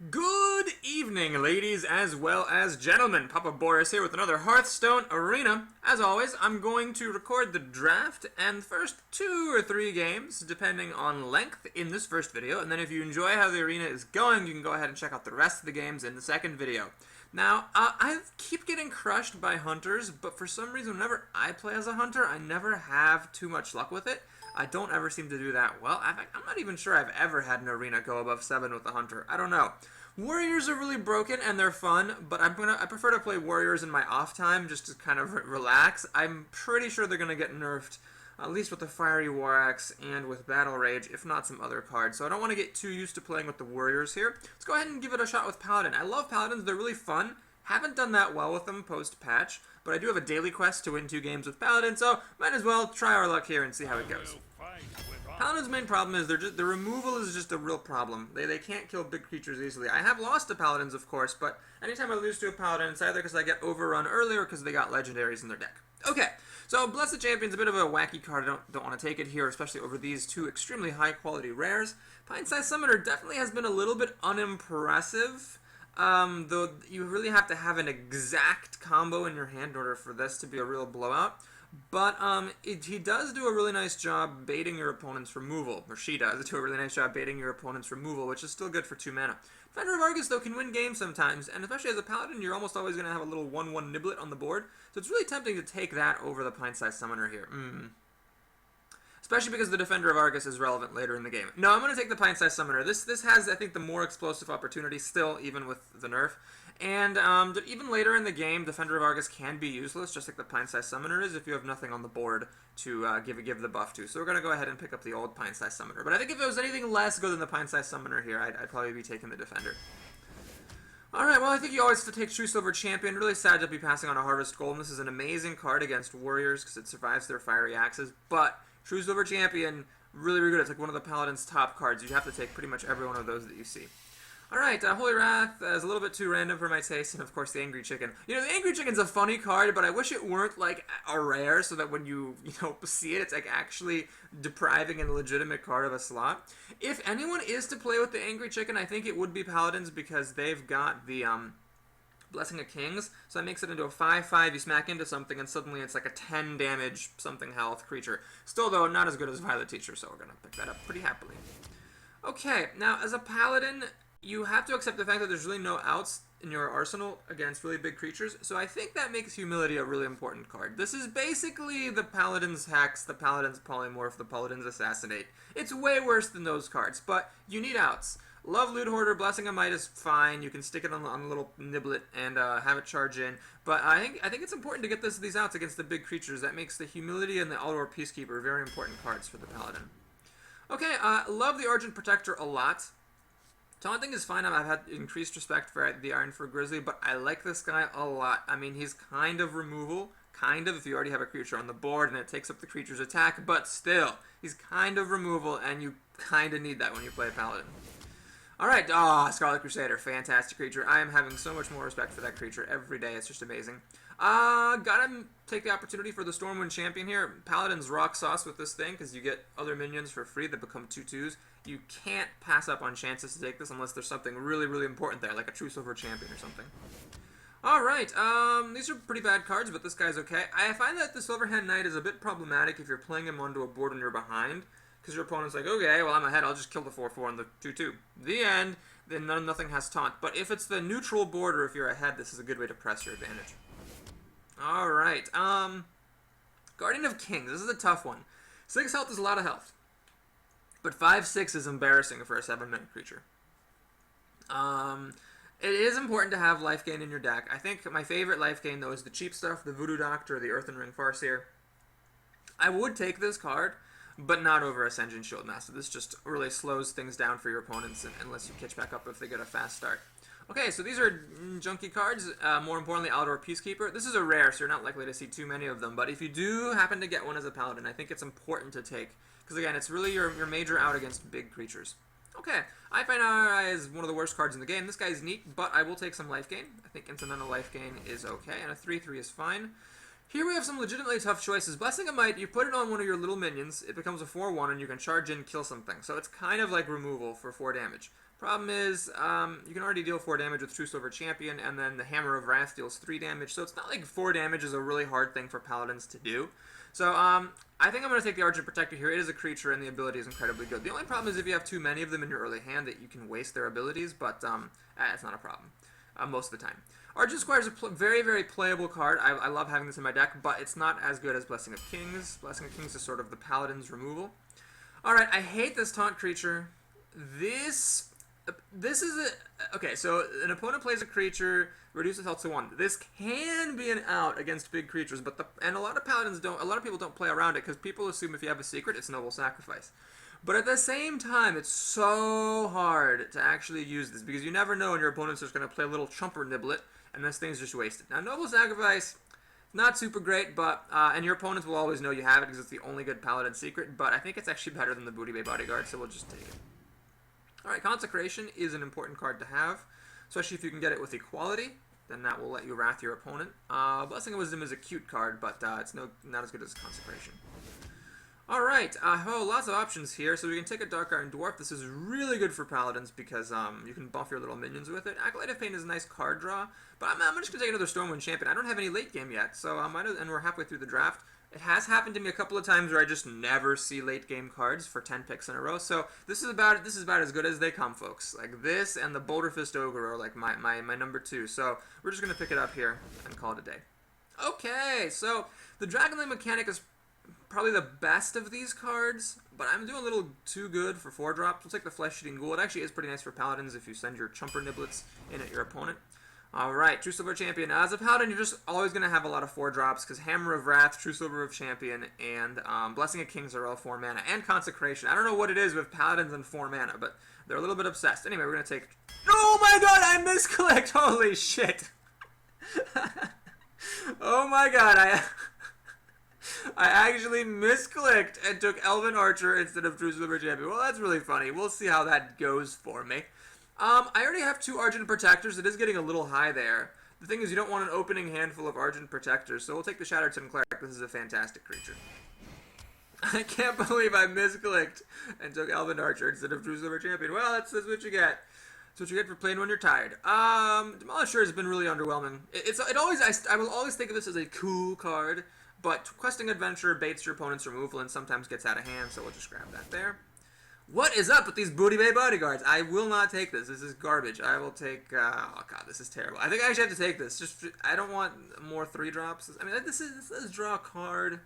Good evening, ladies as well as gentlemen. Papa Boris here with another Hearthstone Arena. As always, I'm going to record the draft and the first 2 or 3 games, depending on length, in this first video. And then if you enjoy how the arena is going, you can go ahead and check out the rest of the games in the second video. Now, I keep getting crushed by hunters, but for some reason, whenever I play as a hunter, I never have too much luck with it. I don't ever seem to do that well. I'm not even sure I've ever had an arena go above 7 with a hunter. I don't know. Warriors are really broken and they're fun, but I prefer to play warriors in my off time just to kind of relax. I'm pretty sure they're gonna get nerfed, at least with the Fiery War Axe and with Battle Rage, if not some other cards. So I don't want to get too used to playing with the warriors here. Let's go ahead and give it a shot with Paladin. I love Paladins. They're really fun. Haven't done that well with them post-patch, but I do have a daily quest to win 2 games with Paladin, so might as well try our luck here and see how it goes. Paladin's main problem is the removal is just a real problem. They can't kill big creatures easily. I have lost to Paladins, of course, but anytime I lose to a Paladin, it's either because I get overrun early or because they got legendaries in their deck. Okay, so Blessed Champion's a bit of a wacky card. I don't want to take it here, especially over these 2 extremely high-quality rares. Pint-Sized Summoner definitely has been a little bit unimpressive. Though you really have to have an exact combo in your hand in order for this to be a real blowout. But he does do a really nice job baiting your opponent's removal, or she does do a really nice job baiting your opponent's removal, which is still good for 2 mana. Defender of Argus, though, can win games sometimes, and especially as a Paladin, you're almost always going to have a little 1/1 Niblet on the board, so it's really tempting to take that over the Pint-Sized Summoner here. Especially because the Defender of Argus is relevant later in the game. No, I'm going to take the Pint-Sized Summoner. This has, I think, the more explosive opportunity still, even with the nerf. And even later in the game, Defender of Argus can be useless, just like the Pint-Sized Summoner is, if you have nothing on the board to give the buff to. So we're going to go ahead and pick up the old Pint-Sized Summoner. But I think if it was anything less good than the Pint-Sized Summoner here, I'd probably be taking the Defender. Alright, well, I think you always have to take True Silver Champion. Really sad to be passing on a Harvest Golem. This is an amazing card against Warriors because it survives their Fiery Axes, but True Silver Champion, really, really good. It's like one of the Paladin's top cards. You have to take pretty much every one of those that you see. Alright, Holy Wrath is a little bit too random for my taste, and of course the Angry Chicken. You know, the Angry Chicken's a funny card, but I wish it weren't like a rare, so that when you see it, it's like actually depriving a legitimate card of a slot. If anyone is to play with the Angry Chicken, I think it would be Paladins, because they've got the Blessing of Kings, so that makes it into a 5/5, you smack into something, and suddenly it's like a 10 damage something health creature. Still, though, not as good as Violet Teacher, so we're going to pick that up pretty happily. Okay, now, as a Paladin, you have to accept the fact that there's really no outs in your arsenal against really big creatures, so I think that makes Humility a really important card. This is basically the Paladin's Hex, the Paladin's Polymorph, the Paladin's Assassinate. It's way worse than those cards, but you need outs. Love Loot Hoarder, Blessing of Might is fine. You can stick it on a little Niblet and have it charge in. But I think it's important to get these outs against the big creatures. That makes the Humility and the Outdoor Peacekeeper very important cards for the Paladin. Okay, love the Argent Protector a lot. Taunting is fine. I've had increased respect for the Ironfur Grizzly, but I like this guy a lot. I mean, he's kind of removal. Kind of, if you already have a creature on the board and it takes up the creature's attack, but still, he's kind of removal, and you kind of need that when you play a Paladin. Alright, Scarlet Crusader, fantastic creature. I am having so much more respect for that creature every day, it's just amazing. Gotta take the opportunity for the Stormwind Champion here. Paladin's rock sauce with this thing, because you get other minions for free that become 2/2s. You can't pass up on chances to take this unless there's something really, really important there, like a True Silver Champion or something. Alright, these are pretty bad cards, but this guy's okay. I find that the Silverhand Knight is a bit problematic if you're playing him onto a board when you're behind, because your opponent's like, okay, well, I'm ahead, I'll just kill the 4/4 and the 2/2. The end, then nothing has taunt. But if it's the neutral board or if you're ahead, this is a good way to press your advantage. Alright, Guardian of Kings, this is a tough one. 6 health is a lot of health, but 5/6 is embarrassing for a 7-minute creature. It is important to have life gain in your deck. I think my favorite life gain, though, is the cheap stuff, the Voodoo Doctor, the Earthen Ring Farseer. I would take this card, but not over Ascension Shieldmaster. This just really slows things down for your opponents unless you catch back up if they get a fast start. Okay, so these are junky cards. More importantly, Outdoor Peacekeeper. This is a rare, so you're not likely to see too many of them, but if you do happen to get one as a Paladin, I think it's important to take, because again, it's really your major out against big creatures. Okay, I find Eye is one of the worst cards in the game. This guy's neat, but I will take some life gain. I think incidental life gain is okay, and a 3/3 is fine. Here we have some legitimately tough choices. Blessing of Might, you put it on one of your little minions, it becomes a 4/1, and you can charge in, kill something. So it's kind of like removal for 4 damage. Problem is, you can already deal 4 damage with True Silver Champion, and then the Hammer of Wrath deals 3 damage, so it's not like 4 damage is a really hard thing for Paladins to do. So, I think I'm going to take the Argent Protector here. It is a creature, and the ability is incredibly good. The only problem is if you have too many of them in your early hand that you can waste their abilities, but it's not a problem most of the time. Argent Squire is a very, very playable card. I love having this in my deck, but it's not as good as Blessing of Kings. Blessing of Kings is sort of the Paladin's removal. Alright, I hate this taunt creature. This is a... Okay, so an opponent plays a creature, reduces health to 1. This can be an out against big creatures, but and a lot of Paladins don't... A lot of people don't play around it, because people assume if you have a secret, it's Noble Sacrifice. But at the same time, it's so hard to actually use this, because you never know when your opponent's just going to play a little chumper niblet, and this thing's just wasted. Now, Noble Sacrifice, not super great, but and your opponents will always know you have it, because it's the only good Paladin secret, but I think it's actually better than the Booty Bay Bodyguard, so we'll just take it. Alright, Consecration is an important card to have, especially if you can get it with Equality, then that will let you wrath your opponent. Blessing of Wisdom is a cute card, but it's not as good as Consecration. Alright, lots of options here, so we can take a Dark Iron Dwarf. This is really good for Paladins because you can buff your little minions with it. Acolyte of Pain is a nice card draw, but I'm just going to take another Stormwind Champion. I don't have any late game yet, so and we're halfway through the draft. It has happened to me a couple of times where I just never see late game cards for 10 picks in a row, so this is about as good as they come, folks. Like, this and the Boulder Fist Ogre are like my number 2, so we're just going to pick it up here and call it a day. Okay, so the Dragonlane mechanic is probably the best of these cards, but I'm doing a little too good for 4 drops. We'll take the Flesh Eating Ghoul. It actually is pretty nice for Paladins if you send your Chumper Niblets in at your opponent. Alright, True Silver Champion. As a Paladin, you're just always going to have a lot of 4 drops, because Hammer of Wrath, True Silver of Champion, and Blessing of Kings are all 4 mana, and Consecration. I don't know what it is with Paladins and 4 mana, but they're a little bit obsessed. Anyway, we're going to take... Oh my god, I misclicked! Holy shit! Oh my god, I actually misclicked and took Elven Archer instead of True Silver Champion. Well, that's really funny. We'll see how that goes for me. I already have 2 Argent Protectors. It is getting a little high there. The thing is, you don't want an opening handful of Argent Protectors, so we'll take the Shattered Cleric. This is a fantastic creature. I can't believe I misclicked and took Elven Archer instead of True Silver Champion. Well, that's what you get. That's what you get for playing when you're tired. Demolisher has been really underwhelming. I will always think of this as a cool card, but Questing Adventure baits your opponent's removal and sometimes gets out of hand, so we'll just grab that there. What is up with these Booty Bay Bodyguards? I will not take this. This is garbage. I will take... oh, God, this is terrible. I think I actually have to take this. I don't want more 3 drops. I mean, this says draw a card.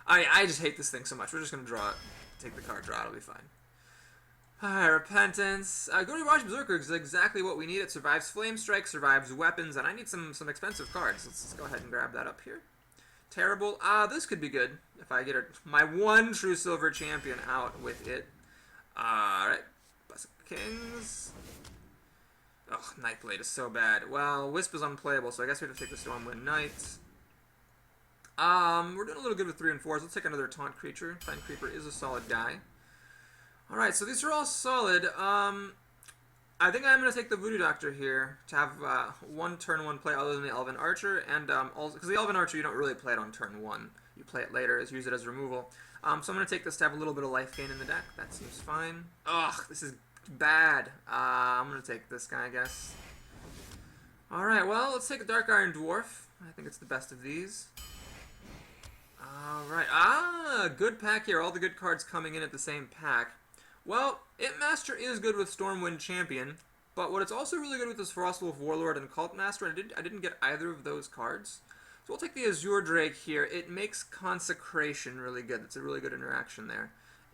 I just hate this thing so much. We're just going to draw it. Take the card, draw it. It'll be fine. Alright, Repentance. Gory Watch Berserker is exactly what we need. It survives Flame Strike, survives weapons, and I need some expensive cards. Let's go ahead and grab that up here. Terrible. This could be good if I get my 1 True Silver Champion out with it. Alright, Blessing of Kings. Oh, Nightblade is so bad. Well, Wisp is unplayable, so I guess we have to take the Stormwind Knight. We're doing a little good with 3 and 4s. Let's take another Taunt Creature. Taunt Creeper is a solid guy. Alright, so these are all solid. I think I'm going to take the Voodoo Doctor here to have 1 turn 1 play other than the Elven Archer, and also because the Elven Archer you don't really play it on turn 1. You play it later, use it as removal. So I'm going to take this to have a little bit of life gain in the deck. That seems fine. Ugh, this is bad. I'm going to take this guy, I guess. Alright, well, let's take a Dark Iron Dwarf. I think it's the best of these. Alright, good pack here. All the good cards coming in at the same pack. Well, Imp Master is good with Stormwind Champion, but what it's also really good with is Frostwolf Warlord and Cult Master, and I didn't get either of those cards. So we'll take the Azure Drake here. It makes Consecration really good. It's a really good interaction there.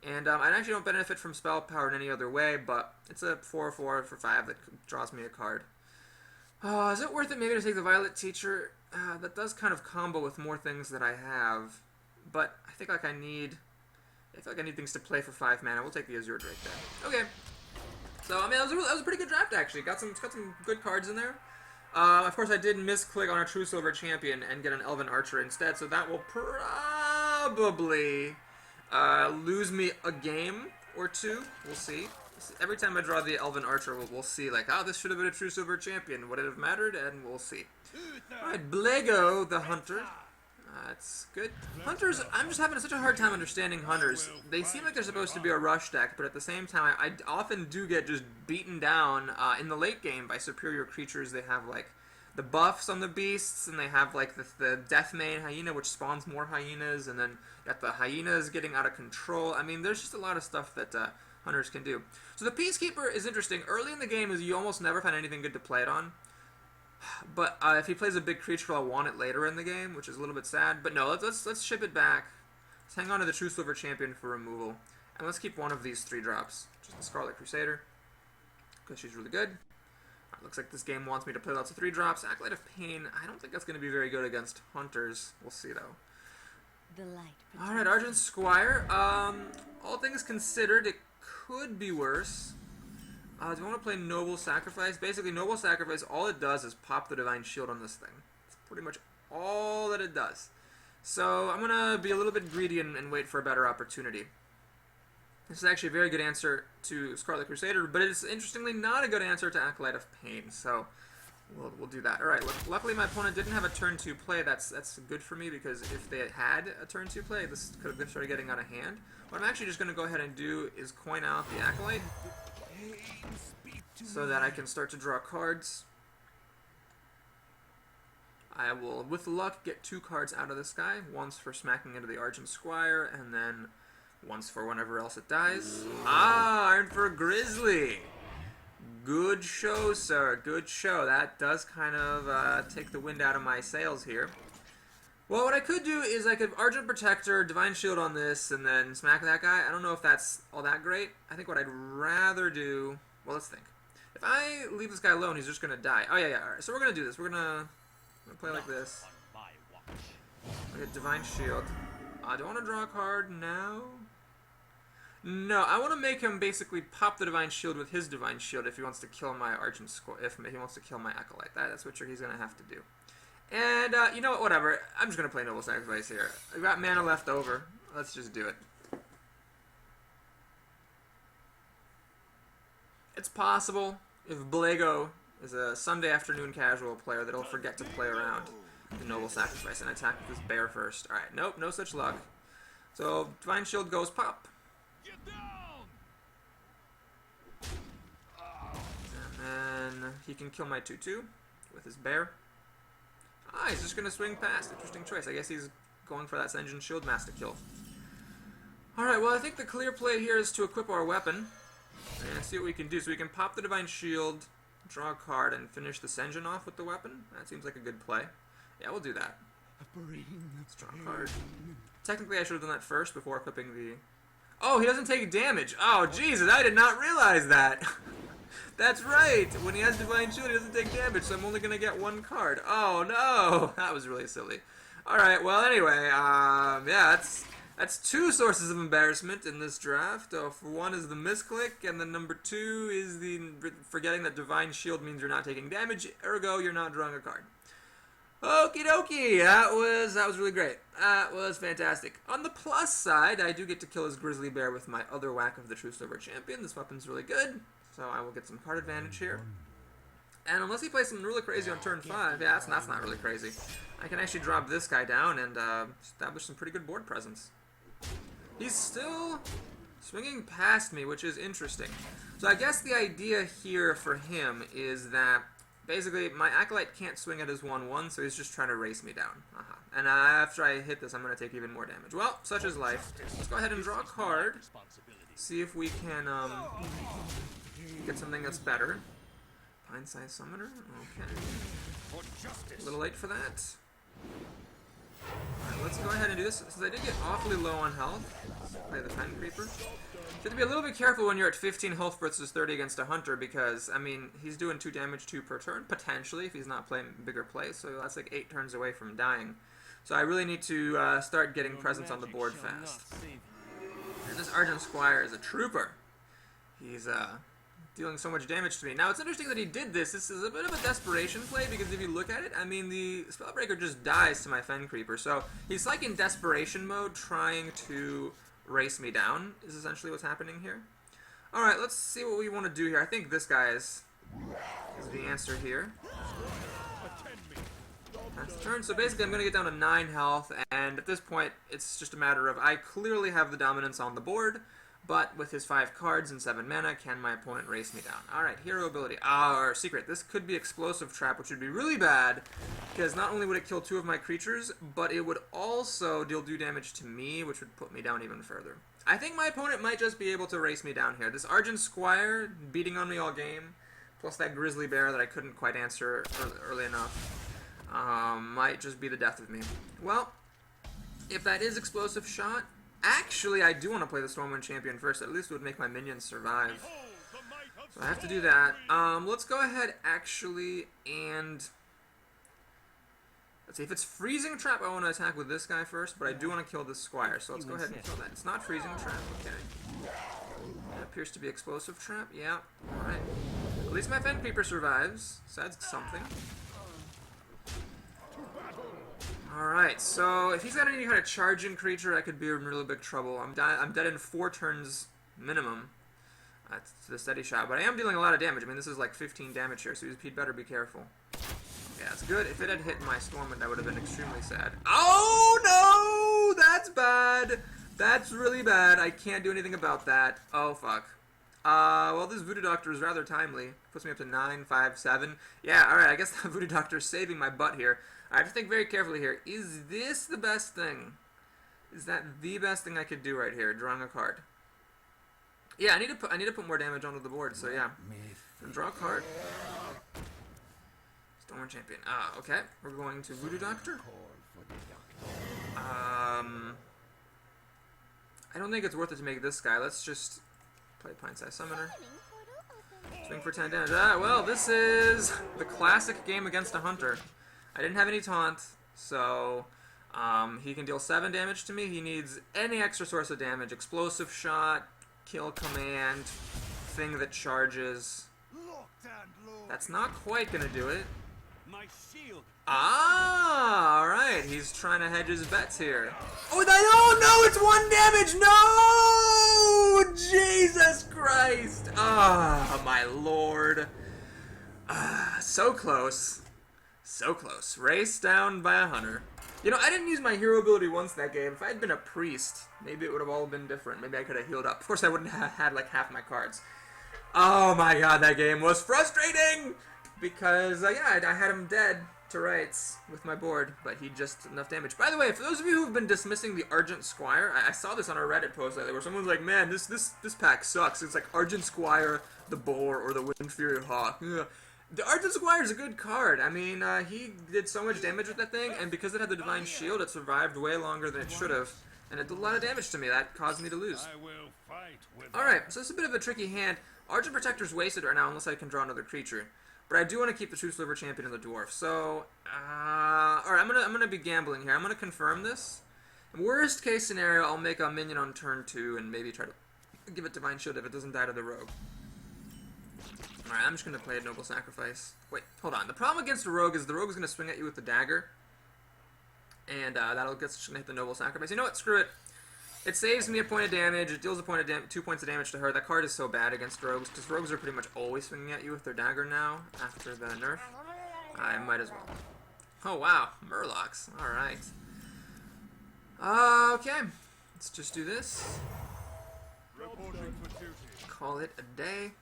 And I actually don't benefit from Spell Power in any other way, but it's a 4/4 for 5 that draws me a card. Is it worth it maybe to take the Violet Teacher? That does kind of combo with more things that I have, but I think I need things to play for 5 mana. We'll take the Azure Drake there. Okay. So, I mean, that was a pretty good draft, actually. Got some good cards in there. Of course, I did misclick on a True Silver Champion and get an Elven Archer instead, so that will probably lose me a game or 2. We'll see. Every time I draw the Elven Archer, we'll see, like, this should have been a True Silver Champion. Would it have mattered? And we'll see. Alright, Blego the Hunter. That's good. Hunters, I'm just having such a hard time understanding Hunters. They seem like they're supposed to be a rush deck, but at the same time, I often do get just beaten down in the late game by superior creatures. They have, like, the buffs on the beasts, and they have, like, the Deathmane Hyena, which spawns more hyenas, and then you got the hyenas getting out of control. I mean, there's just a lot of stuff that Hunters can do. So the Peacekeeper is interesting. Early in the game, you almost never find anything good to play it on. But if he plays a big creature, I'll want it later in the game, which is a little bit sad. But no, let's ship it back. Let's hang on to the True Silver Champion for removal. And let's keep one of these 3 drops. Just the Scarlet Crusader, because she's really good. Right, looks like this game wants me to play lots of 3 drops. Acolyte of Pain, I don't think that's going to be very good against Hunters. We'll see, though. Alright, Argent Squire. All things considered, it could be worse. Do you want to play Noble Sacrifice? Basically, Noble Sacrifice, all it does is pop the Divine Shield on this thing. It's pretty much all that it does. So I'm going to be a little bit greedy and wait for a better opportunity. This is actually a very good answer to Scarlet Crusader, but it's interestingly not a good answer to Acolyte of Pain. So we'll do that. Alright, luckily my opponent didn't have a turn 2 play. That's good for me, because if they had a turn 2 play, this could have started getting out of hand. What I'm actually just going to go ahead and do is coin out the Acolyte, so that I can start to draw cards. I will, with luck, get 2 cards out of this guy. Once for smacking into the Argent Squire, and then once for whenever else it dies. Ah, Iron for a Grizzly! Good show, sir. Good show. That does kind of take the wind out of my sails here. Well, what I could do is I could Argent Protector, Divine Shield on this, and then smack that guy. I don't know if that's all that great. I think what I'd rather do... Well, let's think. If I leave this guy alone, he's just going to die. Oh, yeah, yeah. All right, so we're going to do this. We're going to play like this. I get Divine Shield. Do I want to draw a card now? No, I want to make him basically pop the Divine Shield with his Divine Shield if he wants to kill my Argent Squire, if he wants to kill my Acolyte. That's what he's going to have to do. And, you know what, whatever. I'm just going to play Noble Sacrifice here. I've got mana left over. Let's just do it. It's possible, if Blego is a Sunday afternoon casual player, that he'll forget to play around the Noble Sacrifice and attack with his bear first. Alright, nope, no such luck. So, Divine Shield goes pop. And then he can kill my 2/2 with his bear. Ah, he's just going to swing past. Interesting choice. I guess he's going for that Senjin Shield Master kill. Alright, well, I think the clear play here is to equip our weapon and see what we can do. So we can pop the Divine Shield, draw a card, and finish the Senjin off with the weapon. That seems like a good play. Yeah, we'll do that. Let's draw a card. Technically, I should have done that first before equipping the... Oh, he doesn't take damage. Oh, Jesus, I did not realize that. That's right. When he has Divine Shield, he doesn't take damage, so I'm only going to get 1 card. Oh, no. That was really silly. Alright, well, anyway, yeah, that's 2 sources of embarrassment in this draft. For one is the misclick, and then number 2 is the forgetting that Divine Shield means you're not taking damage, ergo you're not drawing a card. Okie dokie, that was really great. That was fantastic. On the plus side, I do get to kill his Grizzly Bear with my other whack of the True Silver Champion. This weapon's really good, so I will get some card advantage here. And unless he plays something really crazy on turn 5, yeah, that's not really crazy. I can actually drop this guy down and establish some pretty good board presence. He's still swinging past me, which is interesting. So I guess the idea here for him is that basically my Acolyte can't swing at his 1/1, so he's just trying to race me down. And after I hit this, I'm going to take even more damage. Well, such is life. Let's go ahead and draw a card. See if we can get something that's better. Pine-sized Summoner? Okay. A little late for that. Alright, let's go ahead and do this. Since I did get awfully low on health, play the Fen Creeper. You have to be a little bit careful when you're at 15 health versus 30 against a Hunter, because, I mean, he's doing 2 damage 2 per turn, potentially, if he's not playing bigger plays, so that's like 8 turns away from dying. So I really need to start getting presence on the board fast. And this Argent Squire is a trooper. He's dealing so much damage to me. Now, it's interesting that he did this. This is a bit of a desperation play, because if you look at it, I mean, the Spellbreaker just dies to my Fen Creeper. So he's like in desperation mode, trying to race me down, is essentially what's happening here. Alright, let's see what we want to do here. I think this guy is the answer here. That's the turn. So basically I'm going to get down to 9 health, and at this point it's just a matter of I clearly have the dominance on the board, but with his 5 cards and 7 mana, can my opponent race me down? Alright, hero ability. Our secret. This could be Explosive Trap, which would be really bad, because not only would it kill 2 of my creatures, but it would also deal 2 damage to me, which would put me down even further. I think my opponent might just be able to race me down here. This Argent Squire beating on me all game, plus that Grizzly Bear that I couldn't quite answer early enough, might just be the death of me. Well, if that is Explosive Shot, actually I do want to play the Stormwind Champion first. At least it would make my minions survive. So I have to do that. Let's go ahead actually and... Let's see, if it's Freezing Trap, I want to attack with this guy first, but I do want to kill this Squire, so let's go ahead and kill that. It's not Freezing Trap, okay. That appears to be Explosive Trap, yeah, alright. At least my Fen Creeper survives, so that's something. Alright, so if he's got any kind of charging creature, I could be in really big trouble. I'm dead in 4 turns minimum. That's the steady shot, but I am dealing a lot of damage. I mean, this is like 15 damage here, so he'd better be careful. Yeah, that's good. If it had hit my Stormwind, I would have been extremely sad. Oh, no! That's bad! That's really bad. I can't do anything about that. Oh, fuck. Well, this Voodoo Doctor is rather timely. Puts me up to 9, 5, 7. Yeah, alright, I guess the Voodoo Doctor is saving my butt here. I have to think very carefully here. Is this the best thing? Is that the best thing I could do right here? Drawing a card. Yeah, I need to put more damage onto the board, so yeah. And draw a card. Stormwind Champion. Okay. We're going to Voodoo Doctor. I don't think it's worth it to make this guy. Let's just play Pint-Sized Summoner. Swing for 10 damage. Well, this is the classic game against a Hunter. I didn't have any taunt, so he can deal 7 damage to me. He needs any extra source of damage. Explosive Shot, Kill Command, thing that charges. That's not quite going to do it. Alright, he's trying to hedge his bets here. Oh, no, it's 1 damage! No! Jesus Christ! My lord. So close. So close. Race down by a Hunter. You know, I didn't use my hero ability once that game. If I had been a priest, maybe it would have all been different. Maybe I could have healed up. Of course, I wouldn't have had like half my cards. Oh my god, that game was frustrating! Because, yeah, I had him dead to rights with my board, but he just enough damage. By the way, for those of you who've been dismissing the Argent Squire, I saw this on a Reddit post lately where someone's like, man, this pack sucks. It's like Argent Squire, the Boar, or the Wind Fury Hawk. Ugh. The Argent Squire is a good card. I mean, he did so much damage with that thing, and because it had the Divine Shield, it survived way longer than it should have. And it did a lot of damage to me. That caused me to lose. Alright, so it's a bit of a tricky hand. Argent Protector's wasted right now unless I can draw another creature. But I do want to keep the True Sliver Champion and the Dwarf. So, alright, I'm gonna be gambling here. I'm gonna confirm this. Worst case scenario, I'll make a minion on turn 2 and maybe try to give it Divine Shield if it doesn't die to the Rogue. Alright, I'm just gonna play a Noble Sacrifice. Wait, hold on. The problem against the Rogue is the Rogue is gonna swing at you with the dagger. And that'll gonna hit the Noble Sacrifice. You know what? Screw it. It saves me a point of damage. It deals a point of 2 points of damage to her. That card is so bad against rogues, because rogues are pretty much always swinging at you with their dagger now, after the nerf. I might as well. Oh, wow. Murlocs. Alright. Okay. Let's just do this. Call it a day.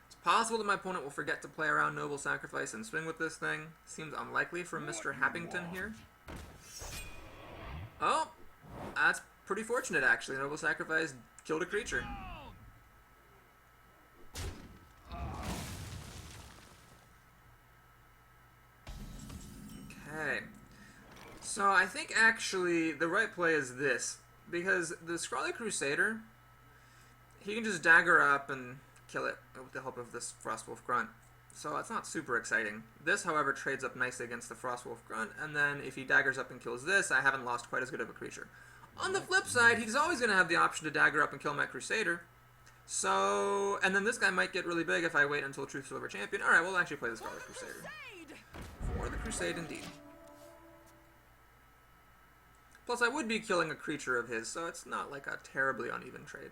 It's possible that my opponent will forget to play around Noble Sacrifice and swing with this thing. Seems unlikely for Mr. Happington here. Oh! That's pretty fortunate, actually. Noble Sacrifice killed a creature. Okay. So I think, actually, the right play is this. Because the Scrawly Crusader, he can just dagger up and kill it with the help of this Frostwolf Grunt. So that's not super exciting. This, however, trades up nicely against the Frostwolf Grunt, and then if he daggers up and kills this, I haven't lost quite as good of a creature. On the flip side, he's always going to have the option to dagger up and kill my Crusader. So, and then this guy might get really big if I wait until True Silver Champion. Alright, we'll actually play the Scarlet Crusader. For the Crusade, indeed. Plus, I would be killing a creature of his, so it's not like a terribly uneven trade.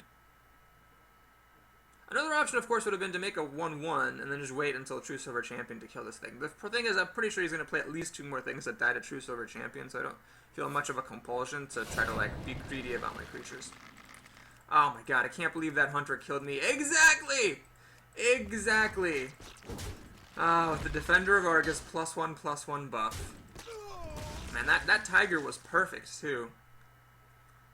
Another option, of course, would have been to make a 1-1 and then just wait until True Silver Champion to kill this thing. The thing is, I'm pretty sure he's going to play at least 2 more things that die to True Silver Champion, so I don't feel much of a compulsion to try to, like, be greedy about my creatures. Oh my god, I can't believe that Hunter killed me. Exactly! Exactly! Ah, with the Defender of Argus +1/+1 buff. Man, that Tiger was perfect, too.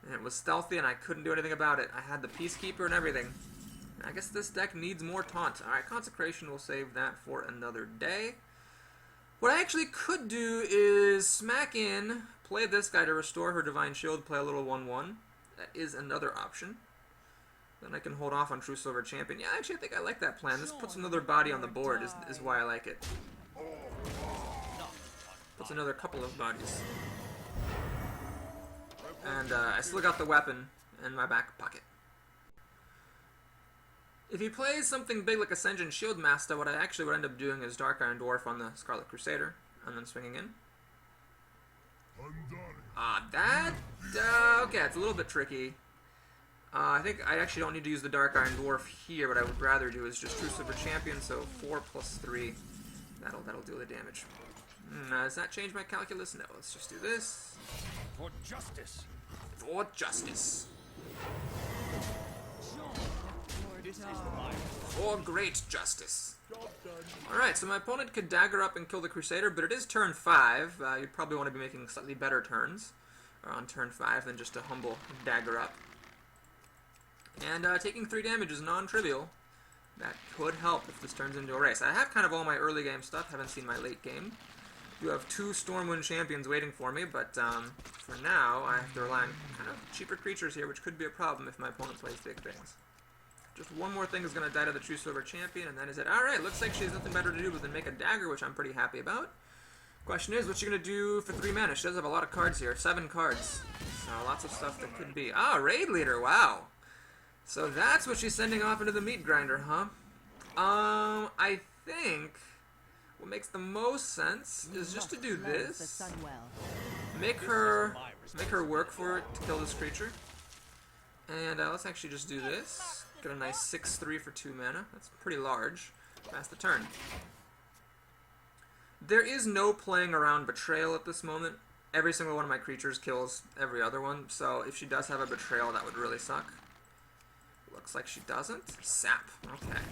And it was stealthy and I couldn't do anything about it. I had the Peacekeeper and everything. I guess this deck needs more taunt. Alright, Consecration, will save that for another day. What I actually could do is smack in, play this guy to restore her Divine Shield, play a little 1-1. That is another option. Then I can hold off on True Silver Champion. Yeah, actually I think I like that plan. This puts another body on the board is why I like it. Puts another couple of bodies. And I still got the weapon in my back pocket. If he plays something big like Ascension Shieldmaster, what I actually would end up doing is Dark Iron Dwarf on the Scarlet Crusader, and then swinging in. Okay, it's a little bit tricky. I think I actually don't need to use the Dark Iron Dwarf here. What I would rather do is just True Silver Champion, so 4+3. That'll do the damage. Does that change my calculus? No, let's just do this. For justice. For justice. For great justice. Alright, so my opponent could dagger up and kill the Crusader, but it is turn 5. You'd probably want to be making slightly better turns on turn 5 than just a humble dagger up. And taking 3 damage is non-trivial. That could help if this turns into a race. I have kind of all my early game stuff, haven't seen my late game. You have 2 Stormwind champions waiting for me, but for now I have to rely on kind of cheaper creatures here, which could be a problem if my opponent plays big things. Just one more thing is going to die to the True Silver Champion, and that is it. Alright, looks like she has nothing better to do than make a dagger, which I'm pretty happy about. Question is, what's she going to do for 3 mana? She does have a lot of cards here, 7 cards. So lots of stuff that could be. Ah, Raid Leader, wow. So that's what she's sending off into the meat grinder, huh? I think what makes the most sense is just to do this. Make her work for it to kill this creature. And let's actually just do this. Get a nice 6/3 for 2 mana. That's pretty large. Pass the turn. There is no playing around Betrayal at this moment. Every single one of my creatures kills every other one, so if she does have a Betrayal, that would really suck. Looks like she doesn't. Sap. Okay.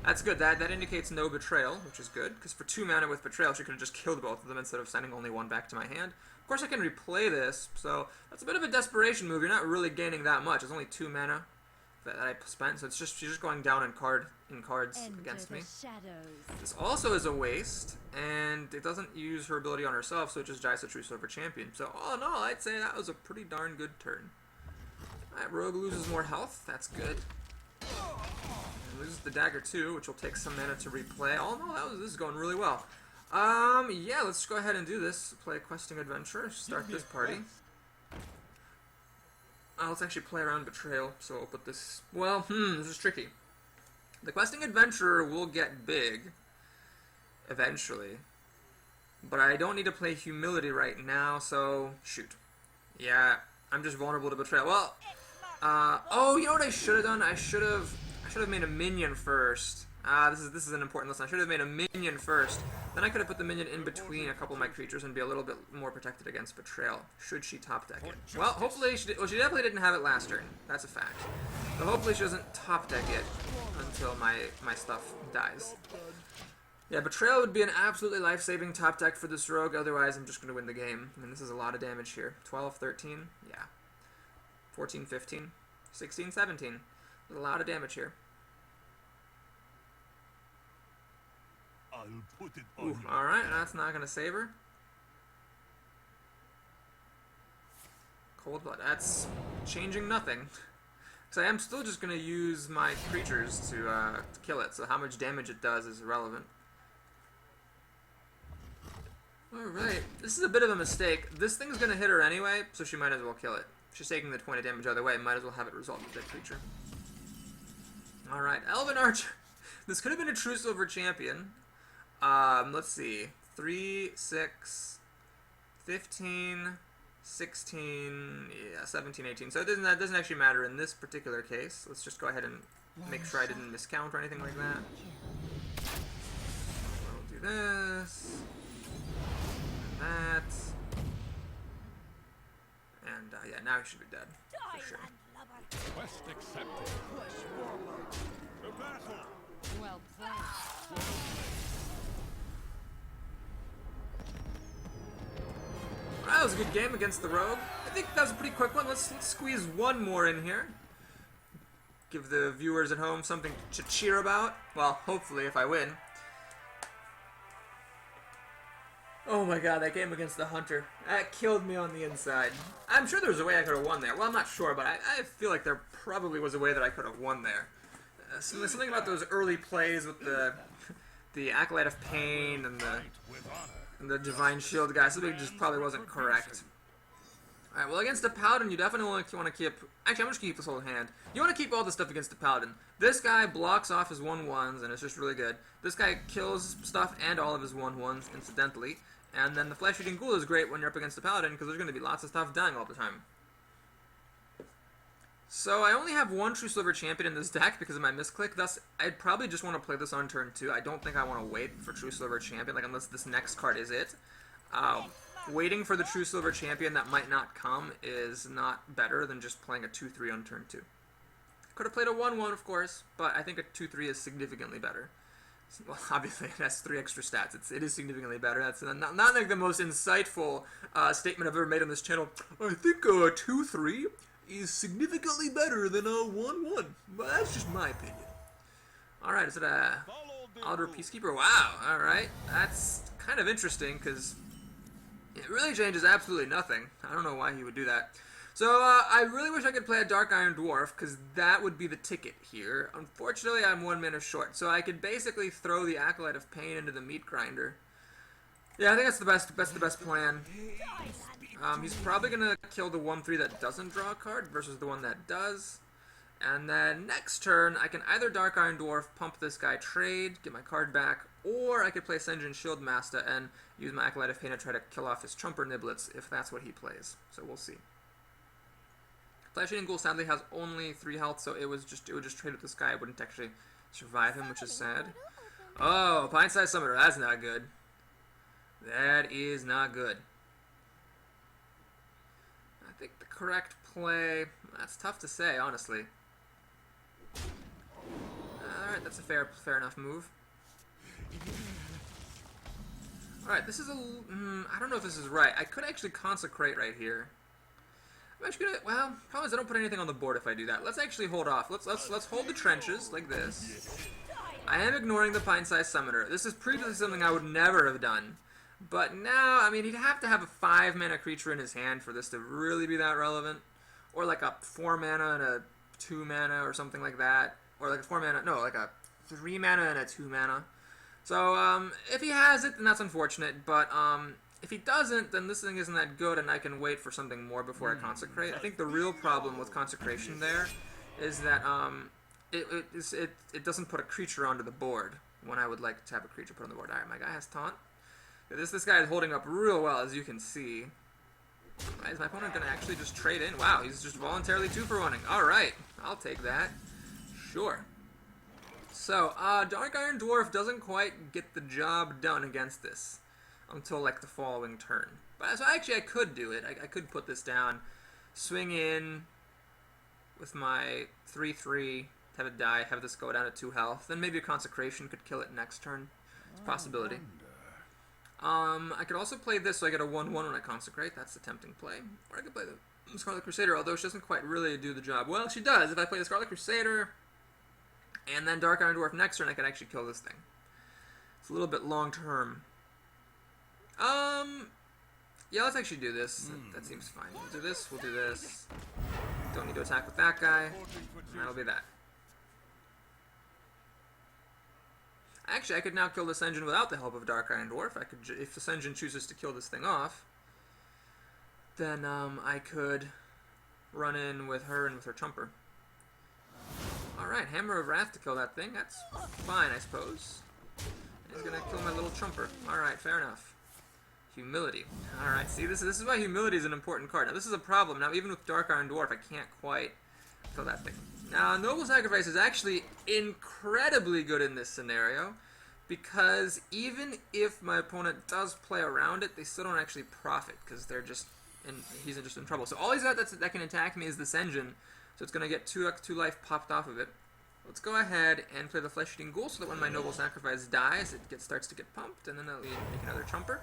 That's good. That indicates no Betrayal, which is good, because for 2 mana with Betrayal, she could have just killed both of them instead of sending only one back to my hand. Of course, I can replay this, so that's a bit of a desperation move. You're not really gaining that much. It's only 2 mana that I spent, so she's just going down in cards against me. This also is a waste, and it doesn't use her ability on herself, so it just dies to True Silver Champion. So all in all, I'd say that was a pretty darn good turn. Alright, Rogue loses more health. That's good. And loses the dagger too, which will take some mana to replay. All in all, this is going really well. Yeah, let's go ahead and do this. Play Questing Adventure. Start this party. Let's actually play around Betrayal, so I'll put this... Well, this is tricky. The Questing Adventurer will get big, eventually. But I don't need to play Humility right now, so... Shoot. Yeah, I'm just vulnerable to Betrayal. Well, oh, you know what I should have done? I should have made a minion first. This is an important lesson. I should have made a minion first. Then I could have put the minion in between a couple of my creatures and be a little bit more protected against Betrayal, should she top deck it. Well, hopefully she did. Well, she definitely didn't have it last turn. That's a fact. So hopefully she doesn't top deck it until my stuff dies. Yeah, Betrayal would be an absolutely life-saving top deck for this rogue, otherwise I'm just going to win the game. I mean, this is a lot of damage here. 12, 13, yeah. 14, 15, 16, 17. There's a lot of damage here. Alright, that's not going to save her. Cold Blood. That's changing nothing. So I am still just going to use my creatures to kill it, so how much damage it does is irrelevant. Alright, this is a bit of a mistake. This thing's going to hit her anyway, so she might as well kill it. She's taking the 20 damage either way, might as well have it result in dead creature. Alright, Elven Archer. This could have been a True Silver Champion. Let's see. 3, 6, 15, 16, yeah, 17, 18. So that doesn't actually matter in this particular case. Let's just go ahead and make sure I didn't miscount or anything like that. I'll do this. And that. And yeah, now he should be dead. For sure. Quest accepted. Push forward. To battle. Well played. Well, that was a good game against the Rogue. I think that was a pretty quick one. Let's squeeze one more in here. Give the viewers at home something to cheer about. Well, hopefully if I win. Oh my god, that game against the Hunter. That killed me on the inside. I'm sure there was a way I could have won there. Well, I'm not sure, but I feel like there probably was a way that I could have won there. Something about those early plays with the Acolyte of Pain and the Divine Shield guy. Something just probably wasn't correct. Alright, well against the Paladin, you definitely want to keep... Actually, I'm just going to keep this whole hand. You want to keep all the stuff against the Paladin. This guy blocks off his 1/1s, and it's just really good. This guy kills stuff and all of his 1/1s, incidentally. And then the Flesh-Eating Ghoul is great when you're up against the Paladin, because there's going to be lots of stuff dying all the time. So I only have one True Silver Champion in this deck because of my misclick, thus I'd probably just want to play this on turn 2. I don't think I want to wait for True Silver Champion, like unless this next card is it. Waiting for the True Silver Champion that might not come is not better than just playing a 2/3 on turn 2. Could have played a 1/1, of course, but I think a 2/3 is significantly better. Well, obviously, it has 3 extra stats. It is significantly better. That's not like the most insightful statement I've ever made on this channel. I think a 2/3 is significantly better than a 1/1. But that's just my opinion. Alright, is it a Outer Peacekeeper? Wow, alright. That's kind of interesting, because it really changes absolutely nothing. I don't know why he would do that. So, I really wish I could play a Dark Iron Dwarf, because that would be the ticket here. Unfortunately, I'm 1 mana short, so I could basically throw the Acolyte of Pain into the Meat Grinder. Yeah, I think that's the best plan. He's probably going to kill the 1/3 that doesn't draw a card versus the one that does. And then next turn, I can either Dark Iron Dwarf, pump this guy, trade, get my card back, or I could play Sen'jin Shieldmaster and use my Acolyte of Pain to try to kill off his Trumper Niblets if that's what he plays. So we'll see. Flesh-Eating Ghoul sadly has only 3 health, so it would just trade with this guy. I wouldn't actually survive him, which is sad. Oh, Pint-Sized Summoner, that's not good. That is not good. I think the correct play, that's tough to say, honestly. Alright, that's a fair enough move. Alright, this is a... I don't know if this is right. I could actually Consecrate right here. I'm actually gonna... Well, problem is I don't put anything on the board if I do that. Let's actually hold off. Let's hold the trenches like this. I am ignoring the Pint-Sized Summoner. This is previously something I would never have done. But now, I mean, he'd have to have a 5-mana creature in his hand for this to really be that relevant. Or like a 4 mana and a 2 mana or something like that. Or like a 4 mana, no, like a 3 mana and a 2 mana. So, if he has it, then that's unfortunate. But, if he doesn't, then this thing isn't that good and I can wait for something more before I Consecrate. I think the real problem with Consecration there is that, it doesn't put a creature onto the board when I would like to have a creature put on the board. Alright, my guy has Taunt. This guy is holding up real well, as you can see. Is my opponent going to actually just trade in? Wow, he's just voluntarily 2-for-1-ing. Alright, I'll take that. Sure. So, Dark Iron Dwarf doesn't quite get the job done against this until, like, the following turn. But, so actually I could do it. I could put this down, swing in with my 3/3, have it die, have this go down to 2 health. Then maybe a Consecration could kill it next turn. It's a possibility. I could also play this so I get a 1/1 when I Consecrate. That's the tempting play. Or I could play the Scarlet Crusader, although she doesn't quite really do the job. Well, she does. If I play the Scarlet Crusader and then Dark Iron Dwarf next turn, I can actually kill this thing. It's a little bit long term. Yeah, let's actually do this. That seems fine. We'll do this, we'll do this. Don't need to attack with that guy. And that'll be that. Actually, I could now kill the Sen'jin without the help of Dark Iron Dwarf. I could, if the Sen'jin chooses to kill this thing off, then I could run in with her and with her Trumper. Alright, Hammer of Wrath to kill that thing. That's fine, I suppose. He's gonna kill my little Trumper. Alright, fair enough. Humility. Alright, see, this is why Humility is an important card. Now, this is a problem. Now, even with Dark Iron Dwarf, I can't quite kill that thing. Now, Noble Sacrifice is actually incredibly good in this scenario, because even if my opponent does play around it, they still don't actually profit, because he's just in trouble. So all he's got that can attack me is this engine, so it's going to get 2 life popped off of it. Let's go ahead and play the Flesh-Eating Ghoul, so that when my Noble Sacrifice dies, it starts to get pumped, and then I'll make another chumper.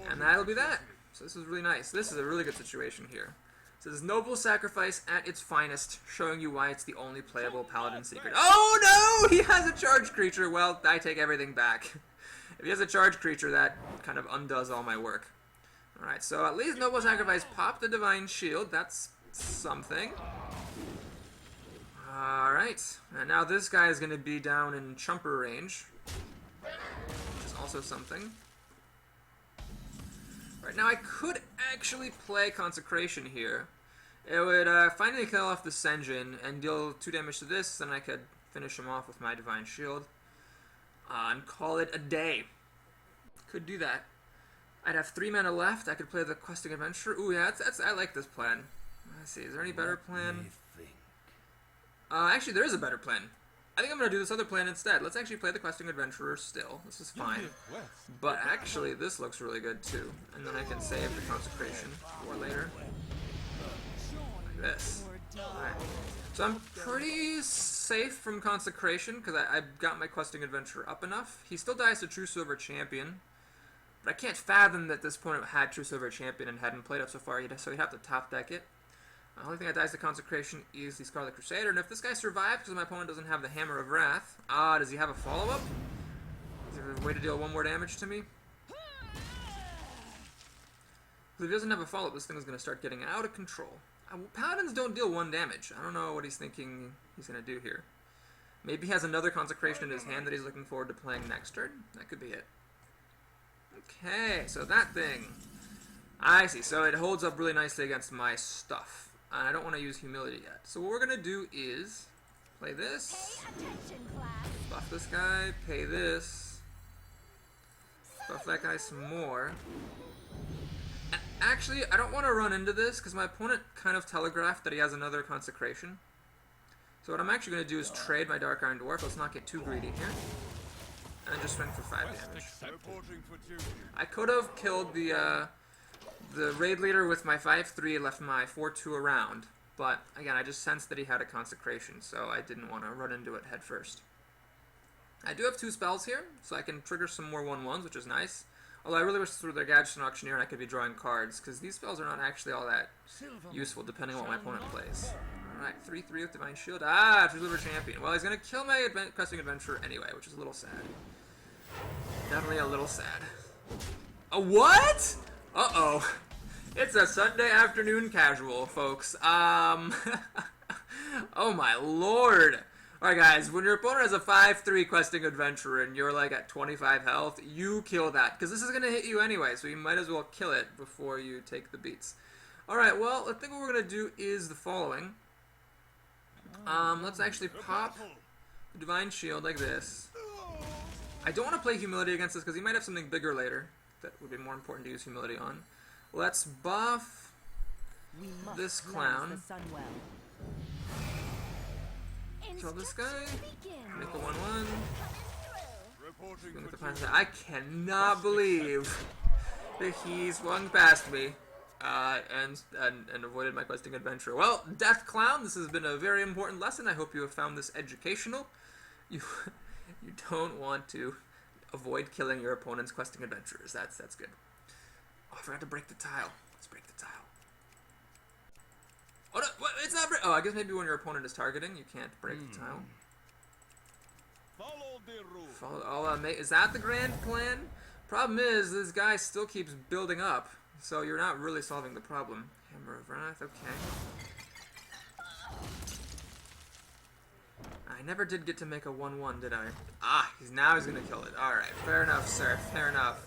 And that'll be that. So this is really nice. This is a really good situation here. It says Noble Sacrifice at its finest, showing you why it's the only playable Paladin secret. Oh no! He has a charged creature. Well, I take everything back. If he has a charged creature, that kind of undoes all my work. Alright, so at least Noble Sacrifice popped the Divine Shield. That's something. Alright, and now this guy is going to be down in chumper range, which is also something. Right now I could actually play Consecration here. It would finally kill off the Senjin and deal 2 damage to this, then I could finish him off with my Divine Shield. And call it a day. Could do that. I'd have 3 mana left, I could play the Questing Adventurer. Ooh yeah, I like this plan. Let's see, is there any better plan? Actually, there is a better plan. I think I'm going to do this other plan instead. Let's actually play the Questing Adventurer still. This is fine. But actually, this looks really good too. And then I can save the Consecration for later. Like this. Alright. So I'm pretty safe from Consecration, because I've got my Questing Adventurer up enough. He still dies to True Silver Champion. But I can't fathom that this opponent had True Silver Champion and hadn't played up so far, so he'd have to top deck it. The only thing that dies to Consecration is the Scarlet Crusader, and if this guy survives because my opponent doesn't have the Hammer of Wrath, does he have a follow-up? Is there a way to deal 1 more damage to me? If he doesn't have a follow-up, this thing is going to start getting out of control. Paladins don't deal 1 damage. I don't know what he's thinking he's going to do here. Maybe he has another Consecration in his hand that he's looking forward to playing next turn. That could be it. Okay, so that thing. I see, so it holds up really nicely against my stuff. And I don't want to use Humility yet. So what we're going to do is play this, buff this guy, pay this, buff that guy some more. And actually, I don't want to run into this because my opponent kind of telegraphed that he has another Consecration. So what I'm actually going to do is trade my Dark Iron Dwarf. Let's not get too greedy here. And just swing for 5 damage. I could have killed the raid leader with my 5/3 and left my 4/2 around, but again, I just sensed that he had a Consecration, so I didn't want to run into it head first. I do have 2 spells here, so I can trigger some more 1/1s, which is nice. Although I really wish this were the Gadgeton Auctioneer and I could be drawing cards, because these spells are not actually all that useful, depending on what my opponent plays. Alright, 3/3 with Divine Shield. True Silver Champion. Well, he's going to kill my Questing Adventurer anyway, which is a little sad. Definitely a little sad. A what? Uh-oh. It's a Sunday afternoon casual, folks. Oh my lord. Alright guys, when your opponent has a 5/3 Questing Adventurer and you're like at 25 health, you kill that. Because this is going to hit you anyway, so you might as well kill it before you take the beats. Alright, well, I think what we're going to do is the following. Let's actually pop the Divine Shield like this. I don't want to play Humility against this because he might have something bigger later that would be more important to use Humility on. Let's buff this clown. Kill this guy. Make a 1/1. I cannot believe that he swung past me and avoided my Questing Adventurer. Well, Death Clown, this has been a very important lesson. I hope you have found this educational. You don't want to avoid killing your opponent's Questing Adventurers. That's good. Oh, I forgot to break the tile. Let's break the tile. Oh, no, what? It's not break. Oh, I guess maybe when your opponent is targeting, you can't break the tile. Follow the rule. Is that the grand plan? Problem is, this guy still keeps building up, so you're not really solving the problem. Hammer of Wrath, okay. I never did get to make a 1/1, did I? Now he's gonna kill it. Alright, fair enough, sir. Fair enough.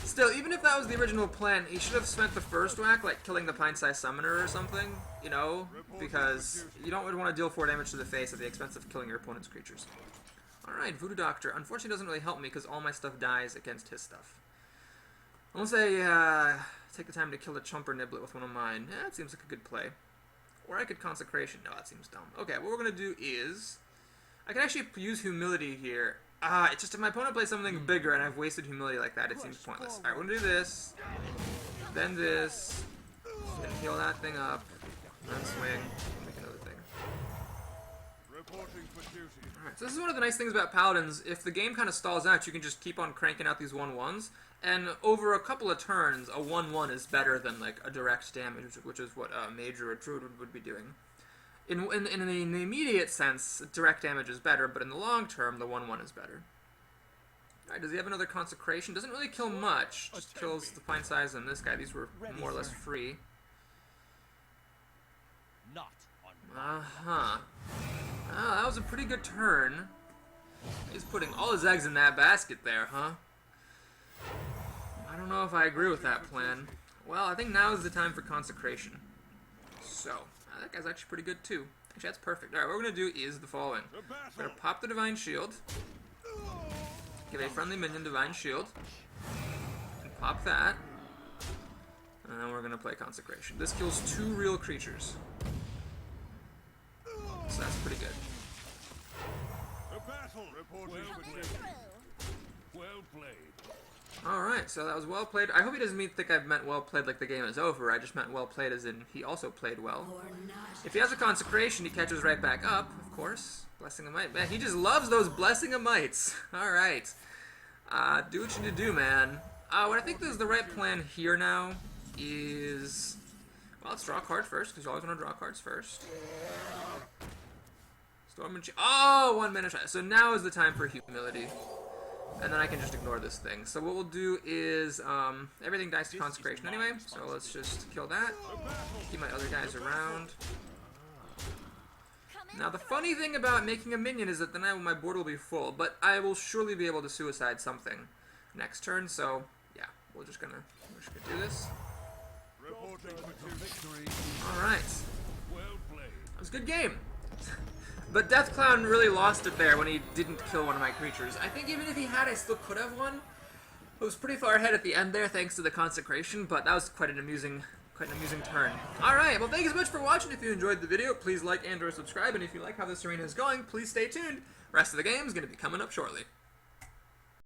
Still, even if that was the original plan, he should have spent the first whack, like killing the Pint-Sized Summoner or something, you know? Because you don't want to deal 4 damage to the face at the expense of killing your opponent's creatures. Alright, Voodoo Doctor. Unfortunately, doesn't really help me because all my stuff dies against his stuff. Unless I take the time to kill the Chumper Niblet with one of mine. Yeah, that seems like a good play. Or I could Consecration. No, that seems dumb. Okay, what we're going to do is... I can actually use Humility here. It's just if my opponent plays something bigger and I've wasted Humility like that, it seems pointless. Alright, we're going to do this. Then this. And heal that thing up. Then swing. Make another thing. Reporting for duty. Alright, so this is one of the nice things about Paladins. If the game kind of stalls out, you can just keep on cranking out these 1/1s. And over a couple of turns, a 1/1 is better than like a direct damage, which is what a Mage or a Druid would be doing. In the immediate sense, direct damage is better, but in the long term, the 1/1 is better. Alright, does he have another Consecration? Doesn't really kill much, just kills the Pint Size and this guy. These were more or less free. Not on Uh-huh. Oh, that was a pretty good turn. He's putting all his eggs in that basket there, huh? I don't know if I agree with that plan. Well, I think now is the time for Consecration. So, that guy's actually pretty good too. Actually, that's perfect. Alright, what we're going to do is the following. We're going to pop the Divine Shield. Give a friendly minion Divine Shield. And pop that. And then we're going to play Consecration. This kills 2 real creatures. So that's pretty good. The battle. Reporting for duty. well played. Alright, so that was well played. I hope he doesn't think I've meant well played like the game is over. I just meant well played as in he also played well. If he has a Consecration, he catches right back up, of course. Blessing of Might. Man, he just loves those Blessing of Mights. Alright. Do what you need to do, man. What I think is the right plan here now is... Well, let's draw a card first, because you always want to draw cards first. Storm and... Oh, 1 minute. So now is the time for Humility. And then I can just ignore this thing. So what we'll do is, everything dies to Consecration anyway, so let's just kill that. Keep my other guys around. Now the funny thing about making a minion is that then my board will be full, but I will surely be able to suicide something next turn, so yeah, we're just gonna do this. Reporting for duty. Victory. Alright. Well played. It was a good game. But Death Clown really lost it there when he didn't kill one of my creatures. I think even if he had, I still could have won. It was pretty far ahead at the end there, thanks to the Consecration, but that was quite an amusing turn. Alright, well thank you so much for watching. If you enjoyed the video, please like and or subscribe, and if you like how this arena is going, please stay tuned. The rest of the game is going to be coming up shortly.